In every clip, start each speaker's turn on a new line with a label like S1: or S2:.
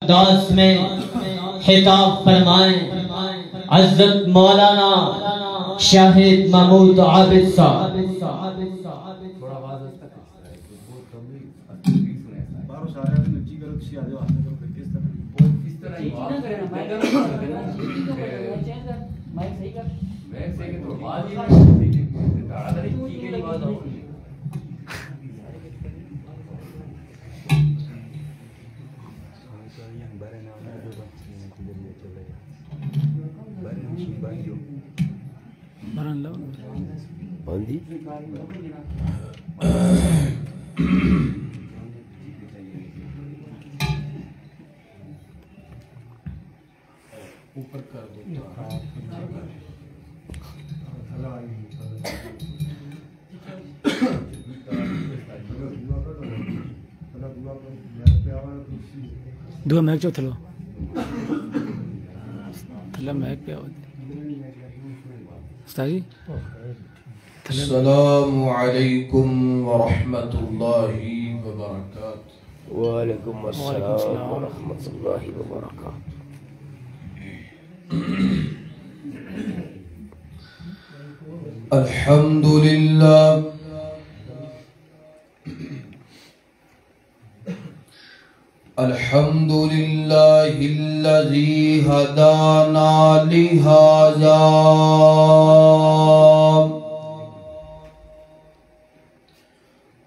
S1: داس میں خطاب فرمائیں عزت مولانا شاہد محمود عابد صاحب.
S2: دو میک جو تھلو تھلا میک پہ آواز استاذی.
S3: السلام علیکم ورحمۃ اللہ وبرکاتہ.
S4: وعلیکم السلام ورحمۃ اللہ وبرکاتہ.
S3: الحمد للہ الحمد للہ الذی ہدانا لہذا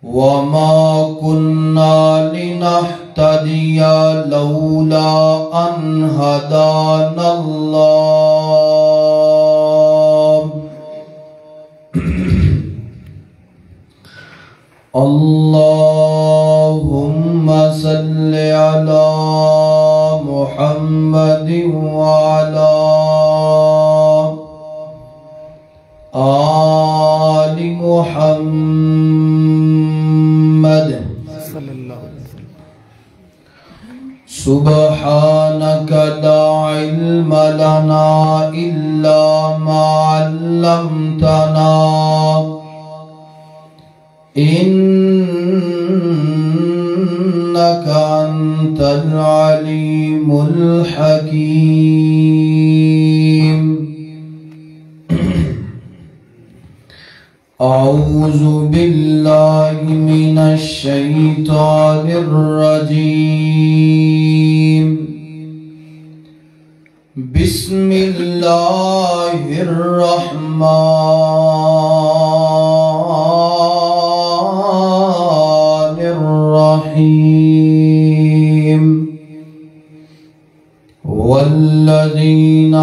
S3: وما كنا لنهتدي لولا أن هدانا الله. اللهم صل على محمد وعلى آل محمد سبحانك لا علم لنا إلا ما علمتنا إنك أنت العليم الحكيم. أعوذ بالله من الشيطان الرجيم. بسم الله الرحمن الرحيم. والذين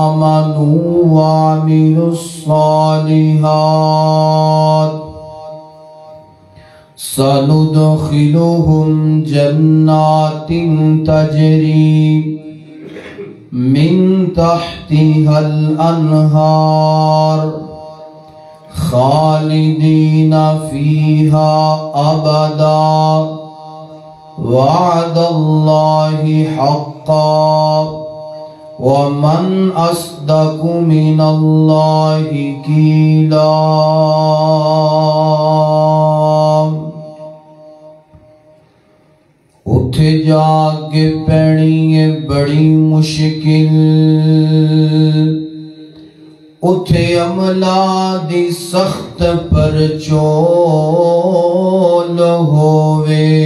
S3: آمنوا وعملوا الصالحات سندخلهم جنات تجري من تحتها الأنهار خالدين فيها أبدا وعد الله حقا ومن أصدق من الله قيلا. اٹھے جا کے پینی ہے بڑی مشکل اٹھے عملہ دی سخت پر چول ہووے.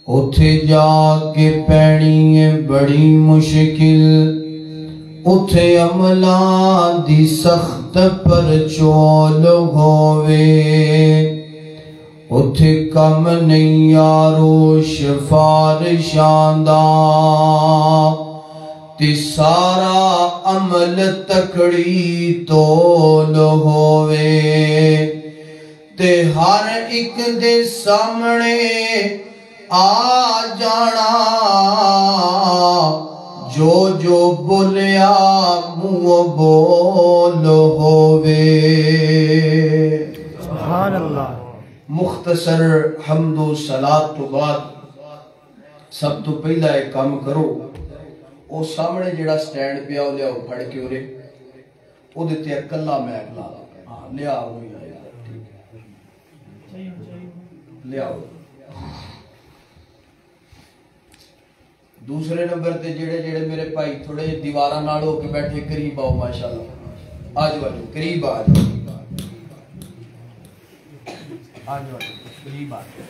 S3: اٹھے جا کے پینی ہے بڑی مشکل اٹھے عملہ دی سخت پر چول ہووے. اٹھے کم نہیں یارو سفارشاں دا تے سارا عمل تکڑی تول ہووے. تے ہر ایک دے سامنے آ جانا جو جو بولیا منہ بول ہووے.
S2: سبحان اللہ.
S3: مختصر حمد و صلاۃ تو بعد سب تو پہلا ایک کام کرو او سامنے جڑا سٹینڈ پیا او لیاؤ پھڑ کے اورے او دیتے اکلا میں اکلا لیا ہوئی آیا لیا ہو دوسرے نمبر تے جڑے جڑے میرے بھائی تھوڑے دیواراں نال ہو کے بیٹھے قریب آؤ ماشاءاللہ آجو آجو قریب آجو آجو قریب آجو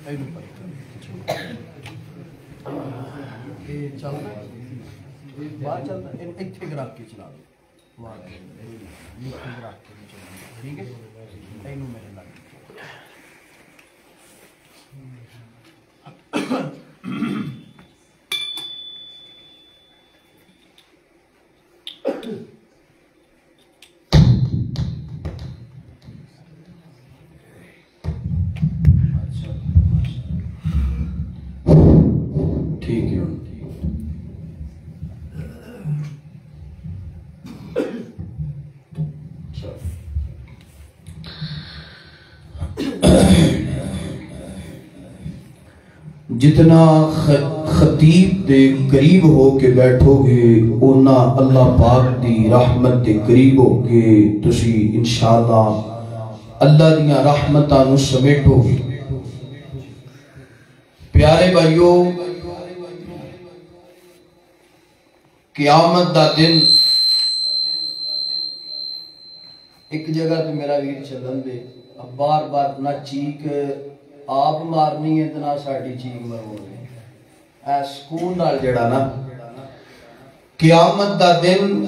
S3: اینو پر چلتا ہے باہر چلتا ہے ایتھے گرا کے چلا دو وہاں گرا کے چلا ٹھیک ہے اینو میرے لگ ٹھیک ہے جتنا خطیب دے قریب ہو کے بیٹھو گے اونا اللہ پاک دی رحمت دے قریب ہو کے تسی انشاءاللہ اللہ دیاں رحمتاں نو سمیٹو گے پیارے بھائیو قیامت دا دن ایک جگہ تو میرا ویر چلن دے اب بار بار نہ چیک آپ مارنی ہے اتنا ساڑی چیک مرمو گے اے سکون نال جڑا نا قیامت دا دن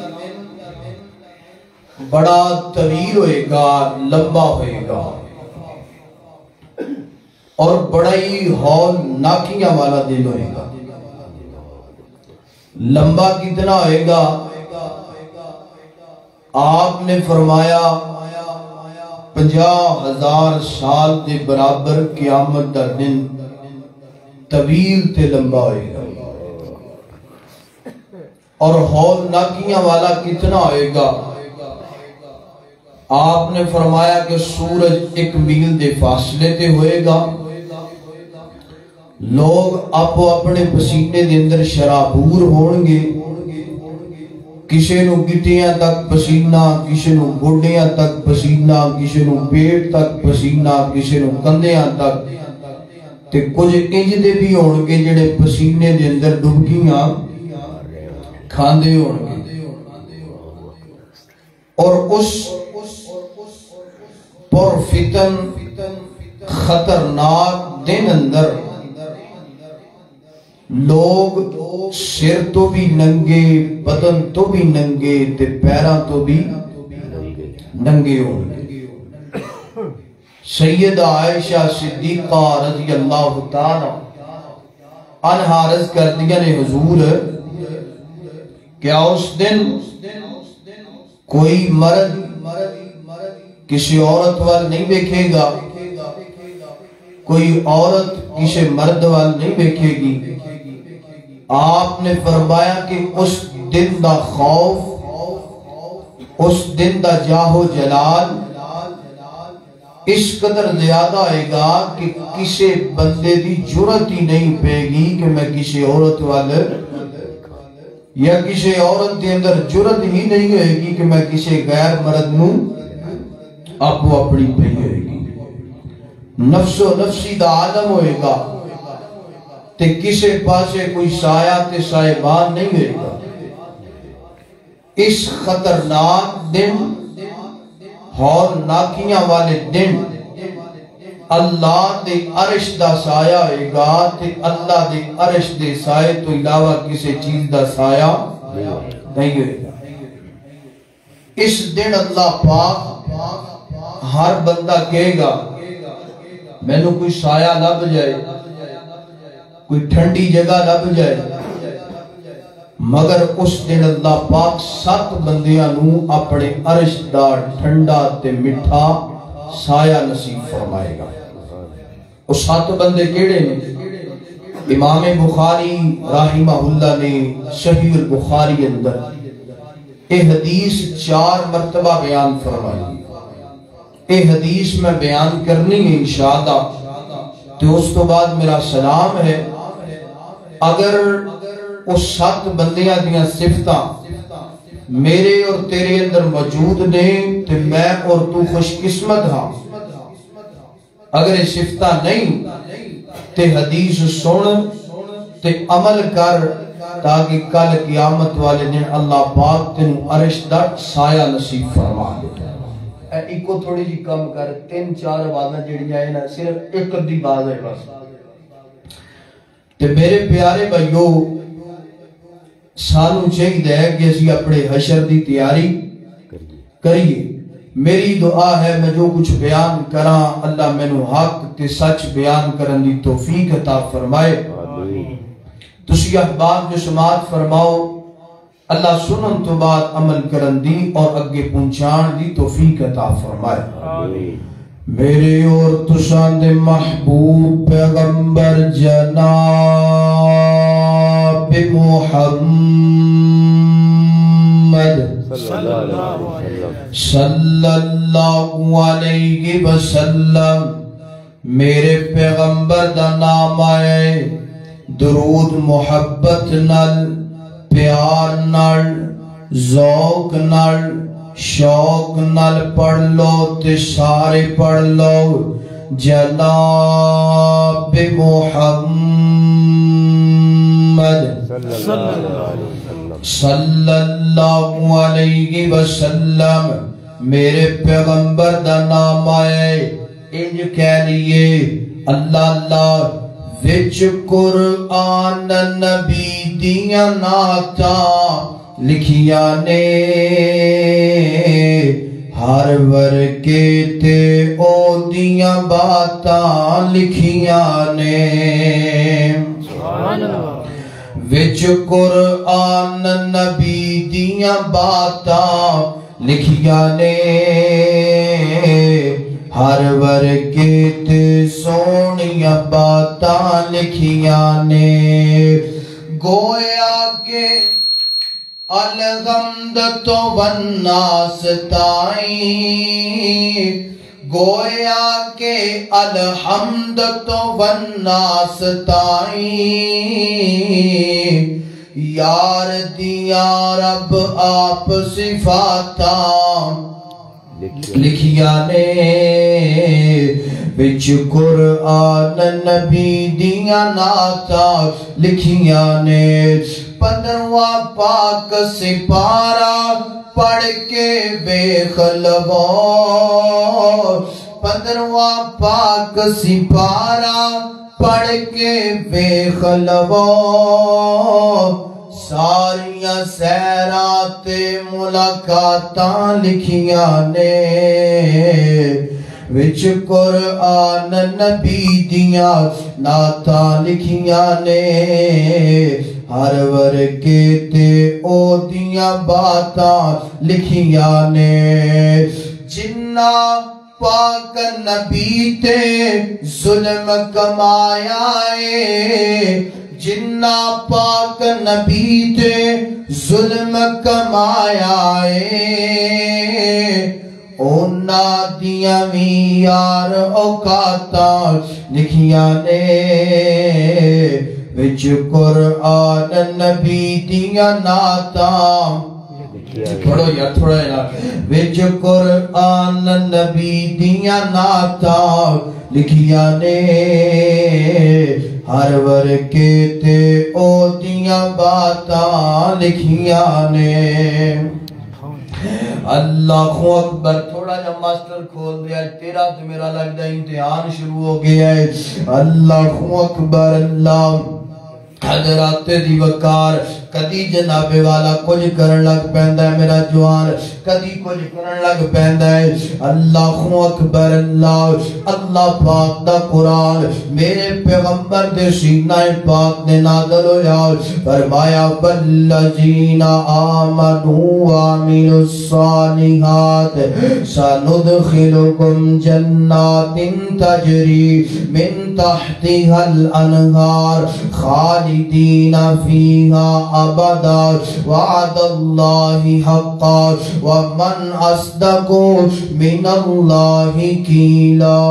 S3: بڑا طویل ہوئے گا لمبا ہوئے گا اور بڑا ہی ہول ناکیاں والا دن ہوئے گا لمبا کتنا ہوئے گا آپ نے فرمایا 50,000 سال دے برابر قیامت دا دن طویل تے لمبا ہوئے گا اور ہول ناکیاں والا کتنا ہوئے گا آپ نے فرمایا کہ سورج 1 میل دے فاصلے تے ہوئے گا لوگ آپ اپنے پسینے دے اندر شرابور ہونگے کسی نو گٹیاں تک پسینہ کسی نو گوڑیاں تک پسینہ کسی نو پیٹ تک پسینہ کسی نو کندیاں تک تے کچھ انج دے بھی ہونگے جڑے پسینے دے اندر ڈبکیاں کھاندے ہونگے اور اس پر فتن خطرناک دن اندر لوگ سر تو بھی ننگے بدن تو بھی ننگے تے پیراں تو بھی ننگے ہونگے سیدہ عائشہ صدیقہ رضی اللہ تعالی عنہا عرض کر دیا نے حضور کیا اس دن کوئی مرد کسی عورت وال نہیں دیکھے گا کوئی عورت کسی مرد وال نہیں دیکھے گی آپ نے فرمایا کہ اس دن دا خوف اس دن دا جاہو جلال اس قدر زیادہ آئے گا کہ کسی بندے دی جرت ہی نہیں پے گی کہ میں کسی عورت والے یا کسی عورت کے اندر جرت ہی نہیں ہوئے گی کہ میں کسی غیر مرد نوں آپ وہ اپنی پہی ہوئے گی نفس و نفسی دا عالم ہوئے گا تے کسے پاسے کوئی سایہ تے سائبان نہیں ہوئے گا اس خطرناک دن ہور ناکیاں والے دن اللہ دے عرش دا سایہ ہوئے گا تے اللہ دے عرش دے سائے تو علاوہ کسی چیز دا سایہ نہیں ہوئے گا اس دن اللہ پاک ہر بندہ کہے گا میں نے کوئی سایہ لب جائے کوئی ٹھنڈی جگہ لب جائے مگر اس دن اللہ پاک 7 بندیاں نو اپنے عرش دا ٹھنڈا تے مٹھا سایہ نصیب فرمائے گا وہ 7 بندے کیڑے نے امام بخاری رحمہ اللہ نے صحیح البخاری اندر یہ حدیث 4 مرتبہ بیان فرمائی یہ حدیث میں بیان کرنی ہے انشاءاللہ تو اس تو بعد میرا سلام ہے اگر اس 7 بندیاں دیاں صفتاں میرے اور تیرے اندر موجود نے تو میں اور تو خوش قسمت ہاں اگر یہ صفتاں نہیں تے حدیث سن تے تے عمل کر تاکہ کل قیامت والے دن اللہ پاک تینوں عرش دا سایہ نصیب فرما دے۔ ایکو تھوڑی جی کم کر 3-4 آوازاں جڑیاں ہیں نا صرف ایک ادھی باز ہے بس۔ تے میرے پیارے بھائیو سانوں چاہیے ہے کہ اسی اپنے حشر دی تیاری کریے۔ میری دعا ہے میں جو کچھ بیان کراں اللہ مینوں حق تے سچ بیان کرن دی توفیق عطا فرمائے۔ تسی احباب جو سماعت فرماؤ اللہ سنن تو بعد عمل کرن دی اور اگے پہنچان دی توفیق عطا فرمائے۔ میرے اور تساں دے محبوب پیغمبر جناب محمد صلی اللہ علیہ وسلم میرے پیغمبر دا نام آئے درود محبت نل پیار نل ذوق نل شوق نل پڑھ لو تے سارے پڑھ لو جناب محمد صلی اللہ علیہ وسلم میرے پیغمبر دا نام آئے انج کہہ لیے اللہ اللہ وچ قرآن نبی دیاں نعتاں لکھیاں نے ہر ورگے تے او دیاں باتاں لکھیاں نے وچ قرآن نبی دیاں باتاں لکھیاں نے ہر ورگے تے سونیاں باتاں لکھیاں نے گویا کہ الحمد تو والناس تائیں گویا کہ الحمد تو والناس تائیں یار دیا رب آپ صفاتاں لکھیا نے وچ قرآن نبی دیا نعتاں لکھیا نے 15واں پاک سپارہ پڑھ کے ویکھ لو 15واں پاک سپارہ پڑھ کے ویکھ لو ساریاں سیرات ملاقاتاں لکھیاں نے وچ قرآن نبی دیاں نعتاں لکھیاں نے ہر ورگے تے او دیاں باتاں لکھیاں نے جنہ پاک نبی تے ظلم کمایا ہے جنہ پاک نبی تے ظلم کمایا ہے اونا دیاں میار اوقاتاں لکھیاں نے وچ قرآن نبی دیاں نعتاں پڑھو یار تھوڑا ہے وچ قرآن نبی دیاں نعتاں لکھیاں نے ہر ورگے تے او دیاں باتاں لکھیاں نے اللہ اکبر تھوڑا جا ماسٹر کھول دیا تیرا تو میرا لگ دا امتحان شروع ہو گیا ہے اللہ اکبر اللہ حضرات دی وقار کدی جناب والا کچھ کرن لگ پیندا ہے میرا جوان کدی کچھ کرن لگ پیندا ہے اللہ اکبر اللہ اللہ پاک دا قرآن میرے پیغمبر دے سینہ پاک نے نازل ہویا فرمایا والذین آمنوا وعملوا الصالحات سندخلکم جنات تجری من تحتها الانہار خالدین فیہا ابدا وعد اللہ حقا ومن اصدق من اللہ قیلا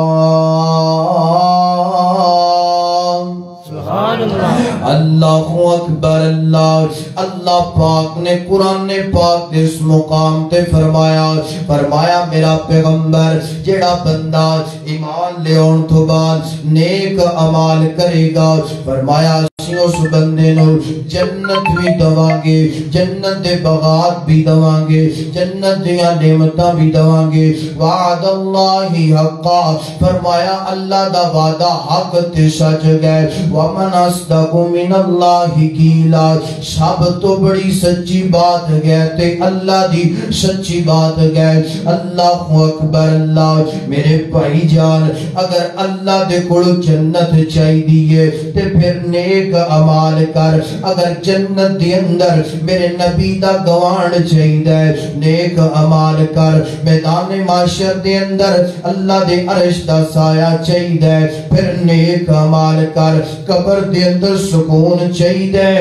S3: اللہ اکبر اللہ اللہ پاک نے قرآن پاک اس مقام تے فرمایا میرا پیغمبر جڑا بندہ ایمان لے آن تو بعد نیک عمال کرے گا فرمایا اسی اس بندے نو جنت بھی دواں گے، جنت دے باغات بھی دواں گے، جنت دیاں نعمتاں بھی دواں گے۔ وعد اللہ حقا، فرمایا اللہ دا وعدہ حق تے سچ گئے۔ ومن اصدق من اللہ قیلا، سب تو بڑی سچی بات گئے تے اللہ دی سچی بات گئے۔ اللہ اکبر اللہ۔ میرے بھائی جان، اگر اللہ دے کول جنت چاہی دیئے تے پھر نیک عمال کر۔ اگر جنت دے اندر میرے نبی دا گوان چاہی دے، نیک عمال کر۔ میدان معاشر دے اندر اللہ دے عرش دا سایہ چاہی دے، پھر نیک عمال کر۔ قبر دے اندر سکون چاہی دے،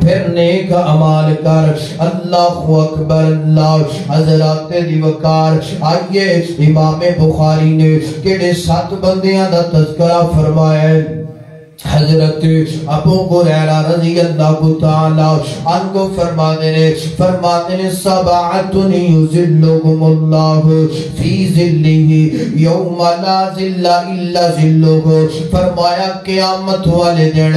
S3: پھر نیک عمال کر۔ اللہ اکبر اللہ۔ حضرات دی وقار، آئیے امام بخاری نے کیڑے 7 بندیاں دا تذکرہ فرمایا ہے۔ حضرت ابو ہریرہ رضی اللہ تعالی عنہ فرماتے ہیں سبعۃ یظلهم اللہ فی ظلہ یوم لا ظل الا ظلہ۔ فرمایا قیامت والے دن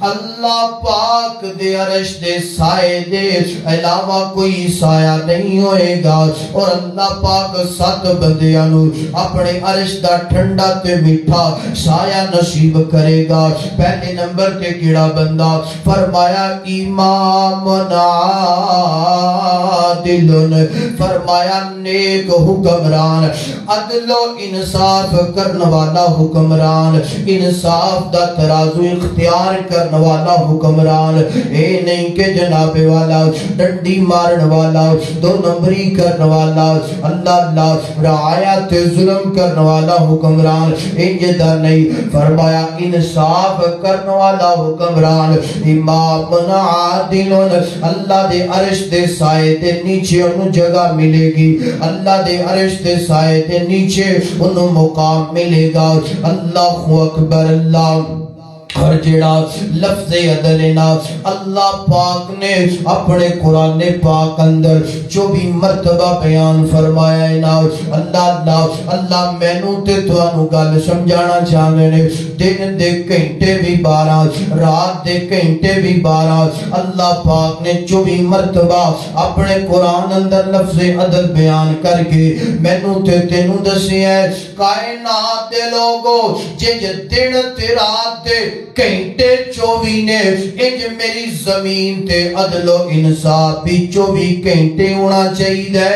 S3: اللہ پاک دے عرش دے سائے دے علاوہ کوئی سایہ نہیں ہوئے گا، اور اللہ پاک 7 بندیاں نو اپنے عرش دا ٹھنڈا تے میٹھا سایہ نصیب کرے گا۔ پہلے نمبر تے کیڑا بندہ؟ فرمایا امام عادل، فرمایا نیک حکمران، عدل و انصاف کرنے والا حکمران، انصاف دا ترازو اختیار کرنے والا حکمران۔ اے نہیں کہ جناب والا ڈنڈی مارن والا، 2 نمبری کرنے والا، اللہ رعایت ظلم کرنے والا حکمران، یہ نہیں۔ فرمایا انصاف کرنے والا حکمران، امام عادل، اللہ دے عرش دے سائے دے نیچے انہوں جگہ ملے گی، اللہ دے عرش دے سائے دے نیچے انہوں مقام ملے گا۔ اللہ اکبر اللہ۔ اور جڑا لفظ عدل نا اللہ پاک نے اپنے قرآن پاک اندر 24 مرتبہ بیان فرمایا ہے نا۔ اللہ مینوں تے تانوں گل سمجھانا چاہندے نے، دن دے گھنٹے بھی 12، رات دے گھنٹے بھی 12، اللہ پاک نے 24 مرتبہ اپنے قرآن اندر لفظ عدل بیان کر کے مینوں تے تینوں دسیا ہے۔ کائنات دے لوگوں جے دن تے رات دے گھنٹے 24 نے، انج میری زمین تے عدل و انصاف بھی 24 گھنٹے ہونا چاہیے۔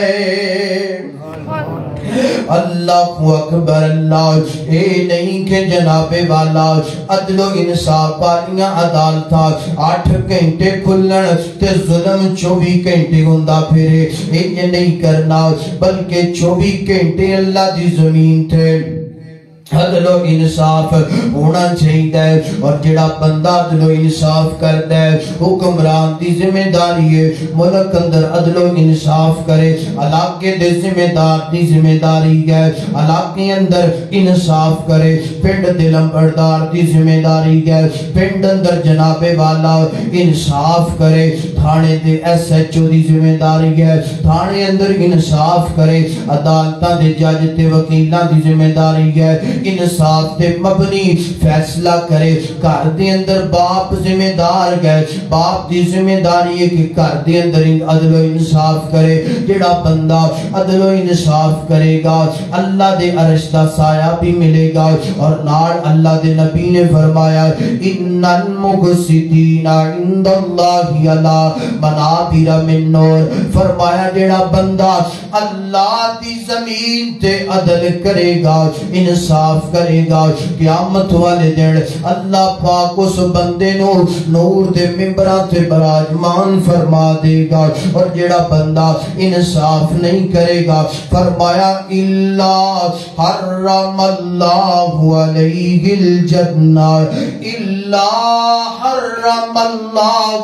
S3: اللہ اکبر اللہ۔ اے نہیں کہ جناب والا عدل و انصاف والیاں عدالتاں 8 گھنٹے کھلن تے ظلم 24 گھنٹے ہوندا پھرے، یہ نہیں کرنا، بلکہ 24 گھنٹے اللہ دی زمین تے عدل و انصاف ہونا چاہیے۔ اور جڑا بندہ عدل و انصاف کرتا ہے، حکمران دی ذمہ داری ہے ملک اندر عدل و انصاف کرے، علاقے دے ذمہ دار دی ذمہ داری ہے علاقے اندر انصاف کرے، پنڈ دے لمبردار دی ذمہ داری ہے پنڈ اندر جناب والا انصاف کرے، تھانے دے ایس ایچ او دی ذمہ داری ہے تھانے اندر انصاف کرے، عدالتاں دے جج تے وکیلاں دی ذمہ داری ہے انصاف تے مبنی فیصلہ کرے۔ گھر دے اندر باپ ذمہ دار گئے، باپ دی ذمہ داری ہے کہ گھر دے اندر عدل و انصاف کرے۔ جڑا بندہ عدل و انصاف کرے گا اللہ دے عرش دا سایہ بھی ملے گا، اور نال اللہ دے نبی نے فرمایا ان المقسطین عند اللہ علی منابر من نور۔ فرمایا جڑا بندہ اللہ دی زمین تے عدل کرے گا، انصاف کرے گا، قیامت والے دن اللہ پاک اس بندے نو نور دے ممبراں تے براجمان فرما دے گا۔ اور جڑا بندہ انصاف نہیں کرے گا، فرمایا الا حرم اللہ علیہ الجنہ، الا حرم اللہ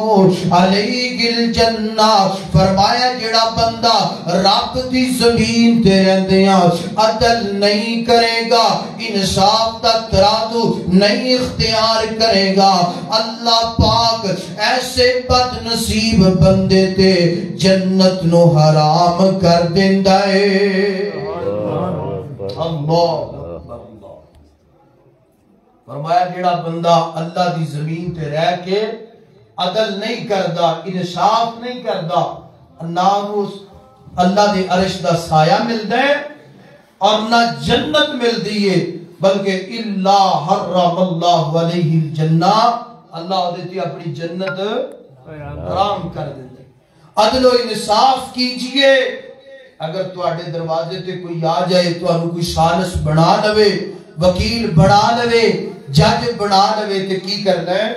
S3: علیہ الجنہ۔ فرمایا جڑا بندہ رب دی زمین تے رہندیاں عدل نہیں کرے گا، انصاف دا ترازو نہیں اختیار کرے گا، اللہ پاک ایسے بد نصیب بندے تے جنت نو حرام کر دیندا ہے۔ اللہ فرمایا جڑا بندہ اللہ دی زمین تے رہ کے عدل نہیں کردا، انصاف نہیں کردا، نہ اس اللہ دے عرش دا سایہ ملدا ہے اور نہ جنت ملدی ہے، بلکہ الا حرم اللہ علیہ الجنہ، اللہ دے اپنی جنت حرام کر دیتے۔ عدل و انصاف کیجئے، اگر تواڈے دروازے تے کوئی آ جائے تو انہوں کوئی سالس بنا لوے، وکیل بنا لوے، جج بنا لوے تے کی کرنا ہے؟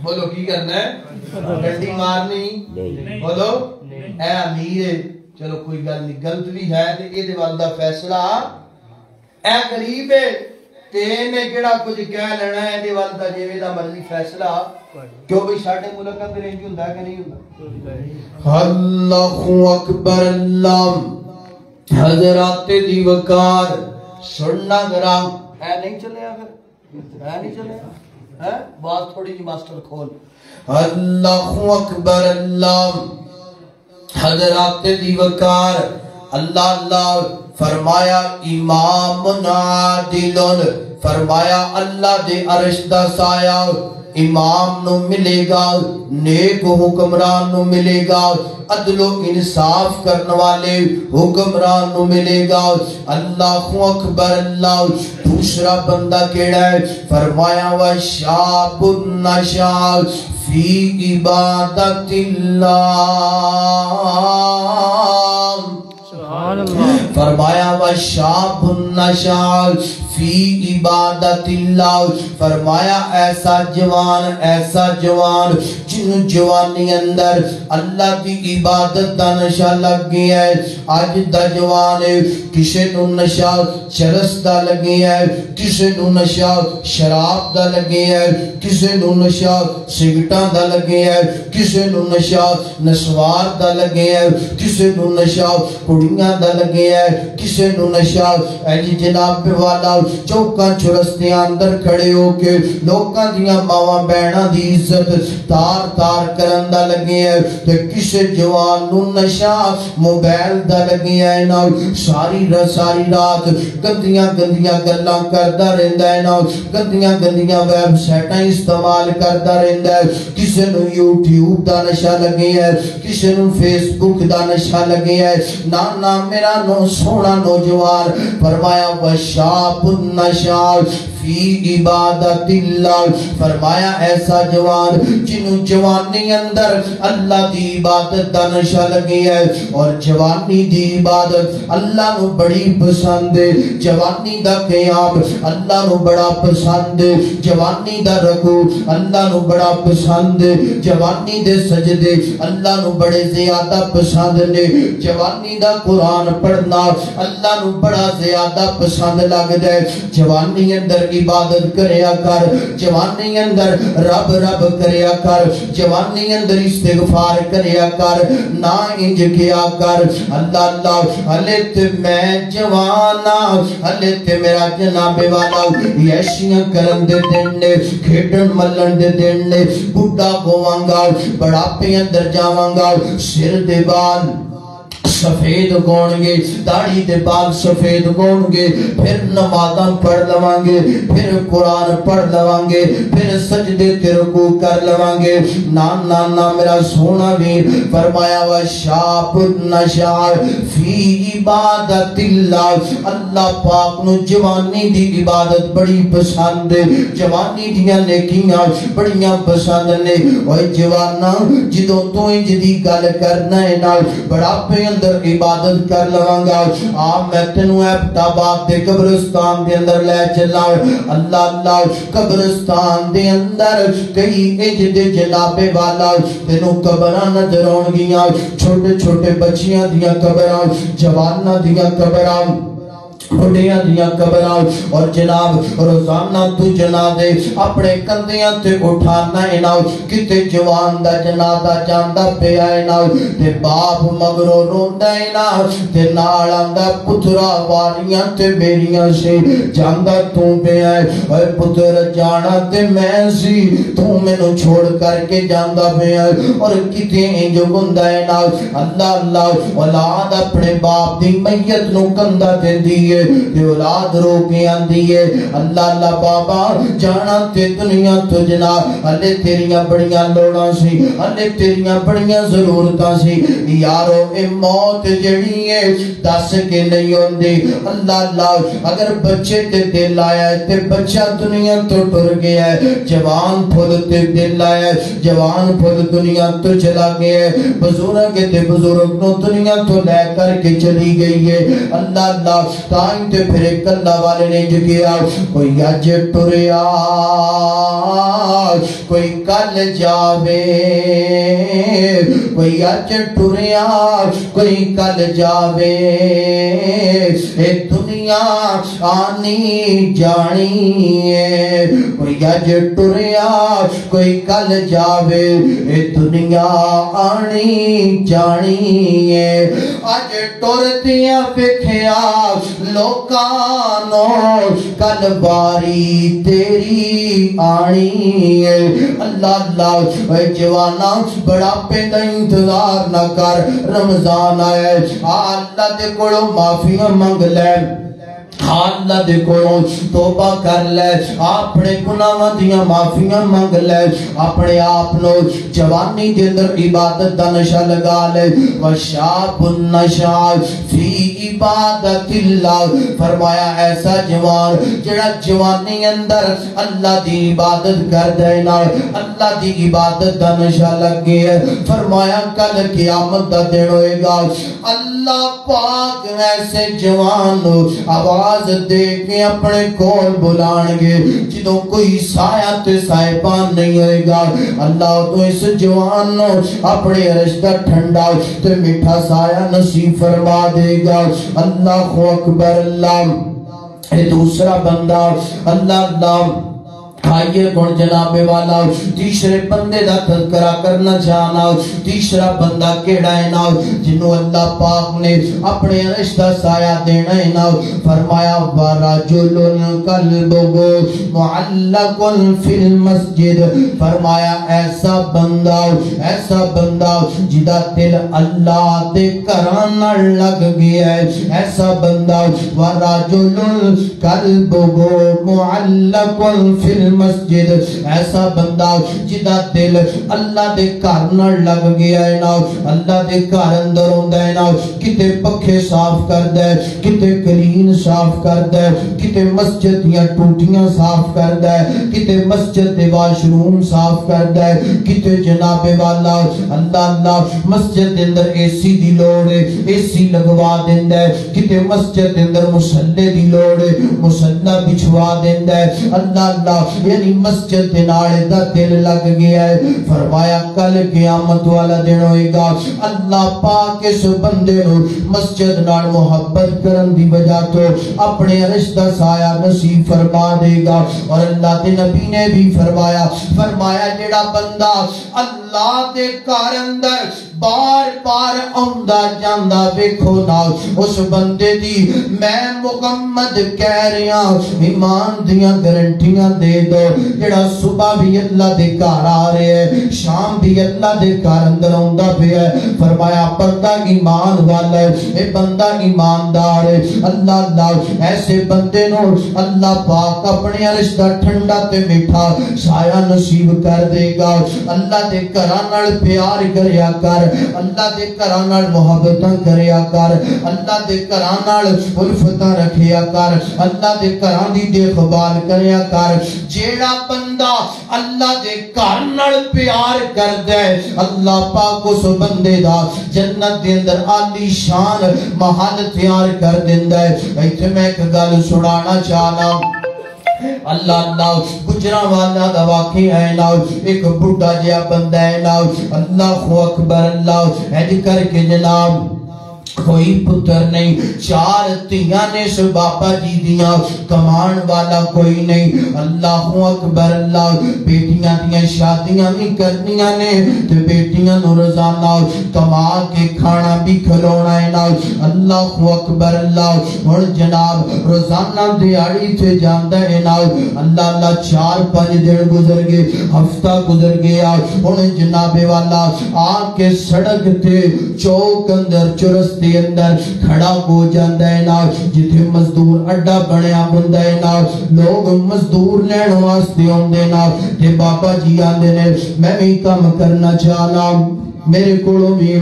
S3: بولو کی کرنا ہے؟ ڈنڈی مارنی؟ بولو اے امیر ہے، چلو کوئی گل نہیں، غلط بھی ہے تے اے دے والدہ فیصلہ، اے غریب ہے تے نے کیڑا کچھ کہہ لینا ہے دے والدہ جیویں دا مرضی فیصلہ، کیوں بھی ساڈے ملک اندر انج ہوندا کہ نہیں ہوندا؟ اللہ اکبر، اللہ حضرات دی وقار سننا گرام، اے نہیں چلیا پھر، اے نہیں چلیا، بات تھوڑی جی ماسٹر کھول، اللہ اکبر، اللہ حضرات دی وقار، اللہ اللہ فرمایا امام عادل، فرمایا اللہ دے عرش دا سایہ امام نو ملے گا، نیک حکمران نو ملے گا، عدل و انصاف کرنے والے حکمران نو ملے گا، اللہ اکبر، اللہ دوسرا بندہ کیڑا ہے؟ فرمایا وَشَابٌ نَشَاءَ فِي عِبَادَةِ اللَّهِ، فرمایا وَشَابٌ نَشَاءَ فی عبادت اللہ، فرمایا ایسا جوان جن جوانی اندر اللہ دی عبادت دا نشہ لگ گیا ہے۔ آج دا جوان ہے، کسے نو نشہ چرس دا لگی ہے، کسے نو نشہ شراب دا لگی ہے، کسے نو نشہ سگٹاں دا لگی ہے، کسے نو نشہ نسوار دا لگی ہے، کسے نو نشہ کڑیاں دا لگی ہے، کسے نو نشہ ایلی جناب والا چوکاں چرستیاں اندر کھڑے ہو کے لوکاں دیاں ماواں بہناں دی عزت تار تار کرن دا لگے ہے، تے کسے جوان نو نشہ موبائل دا لگے ہے نا، ساری رات گندیاں گلاں کردا رہندا ہے نا، گندیاں ویب سائٹاں استعمال کردا رہندا ہے، کسے نو یوٹیوب دا نشہ لگے ہے، کسے نو فیس بک دا نشہ لگے ہے، نا میرا نو سونا نوجوان، فرمایا وَشَابٌ نَشَاءَ فی عبادت اللہ، فرمایا ایسا جوان جنہوں جوانی اندر اللہ دی عبادت دا نشہ لگی ہے، اور جوانی دی عبادت اللہ نو بڑی پسند ہے، جوانی دا قیام اللہ نو بڑا پسند ہے، جوانی دا رکوع اللہ نو بڑا پسند ہے، جوانی دے سجدے اللہ نو بڑے زیادہ پسند نے، جوانی دا قرآن پڑھنا اللہ نو بڑا زیادہ پسند لگ دے، جوانی اندر عبادت کریا کر، جوانی اندر رب کریا کر، جوانی اندر استغفار کریا کر، نا انج کیا کر اللہ حلت میں جوانا، حلت میرا جناب والا یشیاں کرن دے دینے، کھیٹن ملن دے دینے، بڑھا ہوانگا بڑھاپے اندر جاوانگا، سر دے بال سفید گونگے، داڑھی دے بال سفید گونگے، پھر نمازاں پڑھ لوانگے، پھر قرآن پڑھ لوانگے، پھر سجدے تے رکوع کر لوانگے، نا میرا سونا ویر، فرمایا وَشَابٌ نَشَاءَ فی عبادت اللہ، اللہ پاک نو جوانی دی عبادت بڑی پسند ہے، جوانی دیاں نیکیاں بڑیاں پسند نے، اوہ جوانا جدوں تو انج دی گل کرنا ہے نا، بڑا پہ اندر عبادت کر لوانگا، آپ میں تنو ایبٹ آباد دے قبرستان دے اندر لے چلا، اللہ قبرستان دے اندر کئی اج دے جناب والا تنو قبران نظر آن گیا، چھوٹے بچیاں دیاں قبران، جوانہ دیاں قبران، بڑھیاں دیاں قبران، اور جناب روزانہ تو جنازے اپنے کندیاں تے اٹھانا ہے نا، کتے جوان دا جنازہ جاندہ پہ آئے نا، تے باپ مگرو روندہ ہے نا، تے نالاندہ پترا واریاں تے میریاں سے جاندہ تو پہ آئے، اے پتر جانا تے میں سی تو میں نو چھوڑ کر کے جاندہ پہ آئے، اور کتے انجو گندہ ہے نا، اللہ اولاد اپنے باپ دی میت نو کندہ دے دیئے، ہے تے اولاد رو کے آندی ہے اللہ اللہ بابا جانا تے دنیا تجنا ہلے تیریاں بڑیاں لوڑاں سی ہلے تیریاں بڑیاں ضرورتاں سی یارو اے موت جڑی ہے دس کے نہیں ہوندی اللہ اللہ اگر بچے تے دل آیا ہے تے بچہ دنیا تو ٹر گیا ہے جوان پھول تے دل آیا ہے جوان پھول دنیا تو چلا گیا ہے بزرگ تے بزرگ نو دنیا تو لے کر کے چلی گئی ہے اللہ اللہ تائیں تے پھر ایک اللہ والے نے جو کیا کوئی اج ٹریا کوئی کل جاوے کوئی اج ٹریا کوئی کل جاوے اے دنیا آنی جانی ہے کوئی اج ٹریا کوئی کل جاوے اے دنیا آنی جانی ہے اج ٹردیاں ویکھیا لوکانو کل باری تیری آنی ہے اللہ اللہ اے جوانا بڑا پہ انتظار نہ کر رمضان آئے اللہ دے کولوں معافیاں منگ لے اللہ دے کولوں توبہ کر لے اپنے گناہاں دیاں معافیاں منگ لے اپنے آپ نو جوانی دے اندر عبادت دا نشہ لگا لے وشاب النشاء فی عبادت اللہ فرمایا ایسا جوان جڑا جوانی اندر اللہ دی عبادت کر دے نا اللہ دی عبادت دا نشہ لگ گیا فرمایا کل قیامت دا دن ہوئے گا اللہ پاک ایسے جوان آواز دے کے اپنے کول بلان گے جدوں کوئی سایہ تے سائبان نہیں ہوئے گا اللہ تو اس جوان نو اپنے عرش دا ٹھنڈا تے میٹھا سایہ نصیب فرما دے گا اللہ اکبر اللہ اے دوسرا بندہ اللہ اللہ آئیے کون جناب والا تیسرے بندے دا تذکرہ کرنا چاہنا تیسرا بندہ کیڑا ہے نا جنہوں اللہ پاک نے اپنے عرش دا سایہ دینا ہے نا فرمایا وَرَجُلٌ قَلْبُهُ مُعَلَّقٌ فِي الْمَسْجِدِ فرمایا ایسا بندہ جدا دل اللہ دے کرانا لگ گیا ہے ایسا بندہ وَرَجُلٌ قَلْبُهُ مُعَلَّقٌ فِي مسجد ایسا بندہ جدا دل اللہ دے گھر نال لگ گیا ہے نا اللہ دے گھر اندر ہوندا ہے نا کتے پکھے صاف کردا ہے کتے کلین صاف کردا ہے کتے مسجد دیاں ٹوٹیاں صاف کردا ہے کتے مسجد دے واش روم صاف کردا ہے کتے جناب والا اللہ اللہ مسجد دے اندر اے سی دی لوڑ ہے اے سی لگوا دیندا ہے کتے مسجد دے اندر مصلی دی لوڑ ہے مصلی بچھوا دیندا ہے اللہ اللہ یعنی مسجد دے نال دا دل لگ گیا ہے فرمایا کل قیامت والا دن ہوئے گا اللہ پاک اس بندے نو مسجد نال محبت کرن دی وجہ تو اپنے عرش دا سایہ نصیب فرما دے گا اور اللہ دے نبی نے بھی فرمایا جڑا بندہ اللہ دے گھر اندر بار بار آندا جاندا ویکھو نا اس بندے دی میں محمد کہہ رہا ایمان دیاں گارنٹیاں دے دو جڑا صبح بھی اللہ دے گھر آ رہے ہے شام بھی اللہ دے گھر اندر آندا پیا ہے فرمایا بندہ ایمان والا ہے اے بندہ ایماندار ہے اللہ اللہ ایسے بندے نو اللہ پاک اپنے عرش دا ٹھنڈا تے میٹھا سایہ نصیب کر دے گا اللہ دے گھراں نال پیار کریا کر اللہ دے گھراں نال محبتاں کریا کر اللہ دے گھراں نال الفتاں رکھیا کر اللہ دے گھراں دی دیکھ بھال کریا کر جیڑا بندہ اللہ دے گھر نال پیار کردا ہے اللہ پاک اس بندے دا جنت دے اندر عالی شان محل تیار کر دیندا ہے ایتھے میں ایک گل سنانا چاہنا اللہ اللہ گجرانوالا دا واقعہ ہے نا ایک بڑھا جیا بندہ ہے نا اللہ اکبر اللہ ایڈ کر کے جناب کوئی پتر نہیں چار تیاں نے اس بابا جی دیاں کمان والا کوئی نہیں اللہ اکبر اللہ بیٹیاں دیاں شادیاں نہیں کرنیاں نے تو بیٹیاں نو روزانہ کما کے کھانا بھی کھلونا ہے نا اللہ اکبر اللہ اور جناب روزانہ دیاری سے جاندہ ہے نا اللہ اللہ 4-5 دن گزر گئے ہفتہ گزر گیا اور جناب والا آ کے سڑک تے چوک اندر چرستے دے اندر کھڑا ہو جاندہ ہے نا جتھے مزدور اڈا بنیا ہوندہ ہے نا لوگ مزدور لین واسطے ہوندے نا تے بابا جی آندے نے میں بھی کام کرنا چاہنا میرے کولوں بھی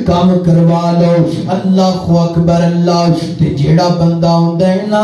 S3: کام کروا لو اللہ اکبر اللہ تے جیڑا بندہ ہوندہ ہے نا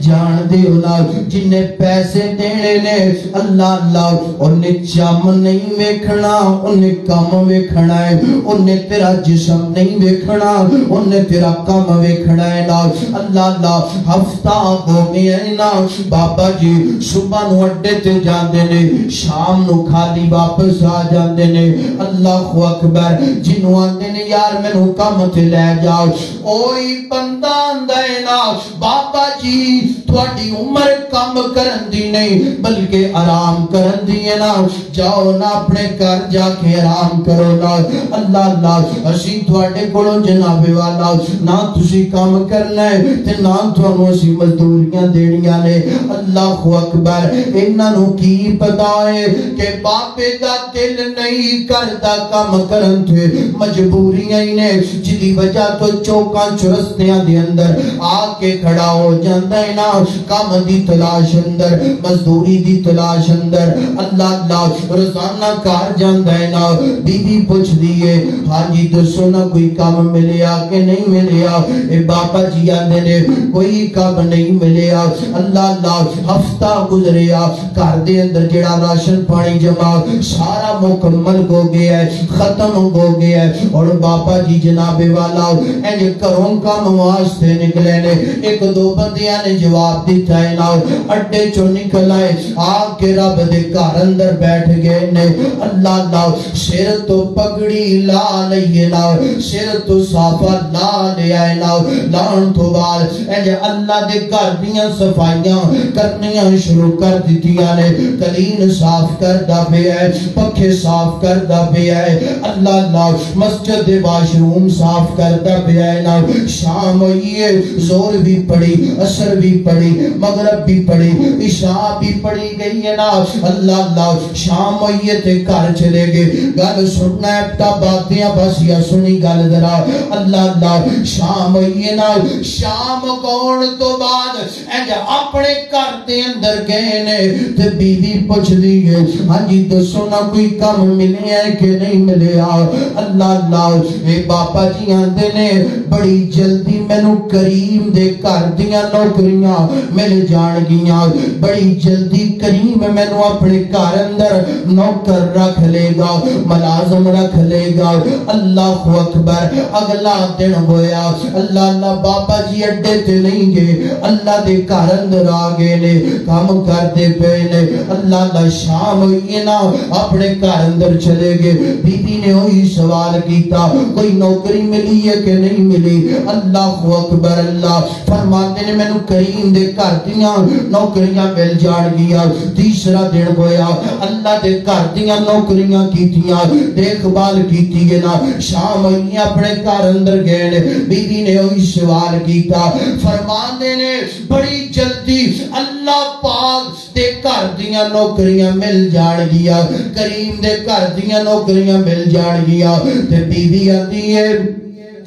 S3: جان دے ہونا جنہیں پیسے دینے نے اللہ اللہ انہیں چم نہیں ویکھنا انہیں کام ویکھنا ہے انہیں تیرا جسم نہیں ویکھنا انہیں تیرا کام ویکھنا ہے نا اللہ اللہ ہفتہ ہو گیا ہے نا بابا جی صبح نو اڈے تے جاندے نے شام نو خالی واپس آ جاندے نے اللہ اکبر جنوں آندے نے یار میں نو کام تے لے جاؤ اوئی بندہ آندے نا بابا جی تھوڑی عمر کام کرن دی نہیں بلکہ آرام کرن دی ہے نا جاؤ نا اپنے گھر جا کے آرام کرو نا اللہ اللہ اسی تھوڑے کولوں جناب والا نہ تسی کام کرنا ہے تے نہ تھانوں اسی مزدوریاں دینیاں نے اللہ اکبر انہاں نو کی پتا ہے کہ باپے دا دل نہیں کردا کام کرن تے مجبوریاں ہی نے جدی وجہ تو چوکاں چرستیاں دے اندر آ کے کھڑا ہو جاندہ ہے نا کام دی تلاش اندر مزدوری دی تلاش اندر اللہ اللہ روزانہ کار جاندہ ہے نا بی بی پوچھ دیئے ہاں جی دسو نا کوئی کام ملیا کہ نہیں ملیا اے بابا جی آندے نے کوئی کام نہیں ملیا اللہ اللہ ہفتہ گزریا کار دے اندر جڑا راشن پانی جمع سارا مکمل ہو گیا ہے ختم ہو گیا ہے اور بابا جی جناب والا انج کروں کام واسطے نکلے نے ایک دو بندیاں نے جواب دیتا ہے نا اڈے چو نکل آئے آگ کے رب دے گھر اندر بیٹھ گئے نے اللہ اللہ سر تو پگڑی لا لئیے نا سر تو صافہ لا لے آئے نا لان تو بار انج اللہ دے گھر دیاں صفائیاں کرنیاں شروع کر دیتیاں نے کلین صاف کر دا پہ ہے پکھے صاف کر دا پہ ہے اللہ اللہ مسجد واش روم صاف کرتا پہ ہے نا شام ہوئیے زور بھی پڑی عصر بھی پڑی مغرب بھی پڑی عشاء بھی پڑی گئی ہے نا اللہ اللہ شام ہوئیے تے کار چلے گے گل سننا ایپٹا باتیاں بس یا سنی گل درا اللہ اللہ شام ہوئیے نا شام کون تو بعد انج اپنے کار دے اندر گئے نے تے بی بی پوچھ دیئے ہاں جی دسو نا کوئی کام ملے ہے کہ نہیں ملے اللہ اللہ اے باپا جی آندے نے بڑی جلدی میں نو کریم دے کر دیاں نوکریاں مل جان گیاں بڑی جلدی کریم میں نو اپنے کار اندر نوکر رکھ لے گا ملازم رکھ لے گا اللہ اکبر اگلا دن ہویا اللہ اللہ بابا جی اڈے تے نہیں گے اللہ دے کار اندر آگے نے کام کر دے پہ نے اللہ اللہ شام ہوئی نا اپنے کار اندر چلے گے بی بی نے ہوئی سوال کیتا کوئی نوکری ملی ہے کہ نہیں ملی اللہ اکبر اللہ فرماتے نے میں نو کریم دے کر دیاں نوکریاں مل جان گیا تیسرا دن ہویا اللہ دے کر دیاں نوکریاں کیتیاں دیکھ بال کیتی گے نا شام ہوئی اپنے کار اندر گئے نے بی بی نے ہوئی سوال کیتا فرماتے نے بڑی جلدی اللہ پاک دے کر دیاں نوکریاں مل جان گیا کریم دے کر دیاں نوکریاں مل جان گیا تے بی بی آتی ہے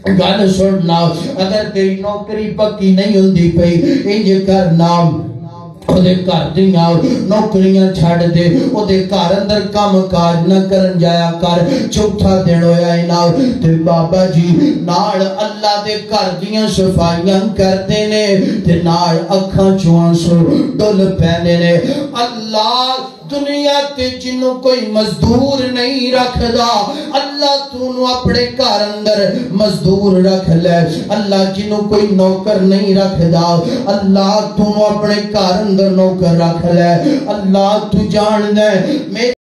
S3: گل سننا اگر تیری نوکری پکی نہیں ہوندی پئی انج کرنا اودے کار دیاں نوکریاں چھڑ دے اودے کار اندر کام کاج نہ کرن جایا کر چوتھا دن ہویا نا تے بابا جی نال اللہ دے کار دیاں صفائیاں کردے نے تے نال اکھاں چوں سو ڈل پیندے نے اللہ دنیا تے جنوں کوئی مزدور نہیں رکھ دا اللہ تو نو اپنے کار اندر مزدور رکھ لے اللہ جنوں کوئی نوکر نہیں رکھ دا اللہ تو نو اپنے کار اندر نوکر رکھ لے اللہ تو جان دے